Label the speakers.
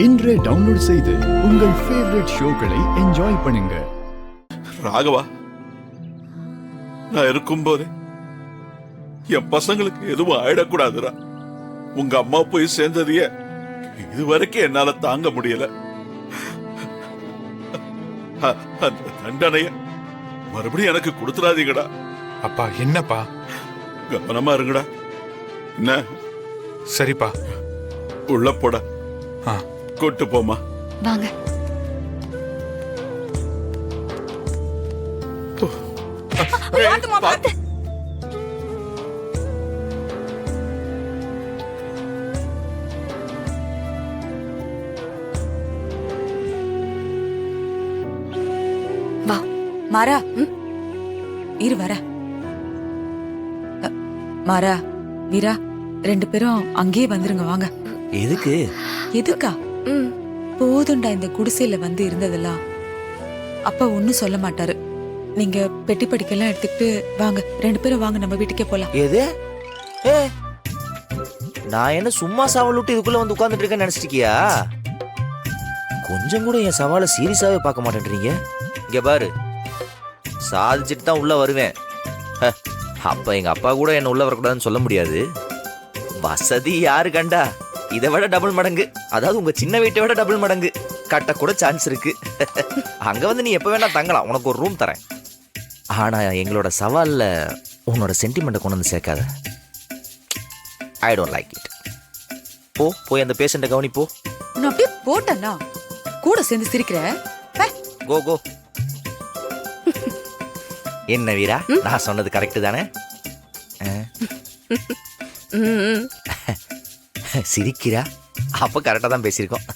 Speaker 1: இன்றே டவுன்லோட் செய்து உங்கள் ஃபேவரட் ஷோக்களை என்ஜாய் பண்ணுங்க.
Speaker 2: ராகவா, நான் இருக்கும்போது என் பசங்களுக்கு எதுவும் ஆயிடக்கூடாதுடா. உங்க அம்மா போய் சேர்ந்ததைய இதுவரைக்கும் என்னால தாங்க முடியல. அந்த தண்டனைய மறுபடியும் எனக்கு கொடுத்துடாதீங்கடா.
Speaker 3: அப்பா என்னப்பா?
Speaker 2: கவனமா இருங்கடா. என்ன?
Speaker 3: சரிப்பா.
Speaker 2: உள்ள போட. கூட்டு போமா.
Speaker 4: வாங்க.
Speaker 5: வா மாறா, இரு வர. மாறா, வீரா, 2 பேரும் அங்கேயே வந்துருங்க. வாங்க.
Speaker 6: எதுக்கு?
Speaker 5: எதுக்கா? போதுண்டா இந்த குடிசையில வந்து இருந்ததெல்லாம். அப்பா ஒன்னும் சொல்ல மாட்டாரு. நீங்க பெட்டி படிக்கெல்லாம் எடுத்துக்கிட்டு வாங்க. 2 பேரும் வாங்க, நம்ம வீட்டுக்கே போலாம்.
Speaker 6: எது? நான் என்ன சும்மா சவால் விட்டு இதுக்குள்ள வந்து உட்கார்ந்துட்டு இருக்கேன்னு நினைச்சிட்டியா? கொஞ்சம் கூட என் சவாலை சீரியஸாவே பார்க்க மாட்டேன்றீங்க. இங்க பாரு, சாதிச்சுட்டு தான் உள்ள வருவேன். அப்ப எங்க அப்பா கூட என்ன உள்ள வரக்கூடாதுன்னு சொல்ல முடியாது. வசதி யாரு கண்டா? இதை விட டபுள் மடங்கு, அதாவது உங்க சின்ன வீட்டை விட டபுள் மடங்கு கட்ட கூட சான்ஸ் இருக்கு. அங்க வந்து நீ எப்ப வேணா தங்கலாம், உனக்கு ஒரு ரூம் தரேன். ஆனா எங்களோட சவால்ல உன்னோட சென்டிமெண்ட்டை கொண்டு வந்து சேர்க்காத. I don't like it. போய் அந்த பேஷண்ட்டை கவனி போ.
Speaker 5: நான் அப்படியே போட்டேன்னா கூட சேர்ந்து சிரிக்கிற.
Speaker 6: கோ கோ. என்ன வீரா, நான் சொன்னது கரெக்ட் தானே? சிரிக்கிறா? அப்ப கரெக்டா தான் பேசியிருக்கோம்.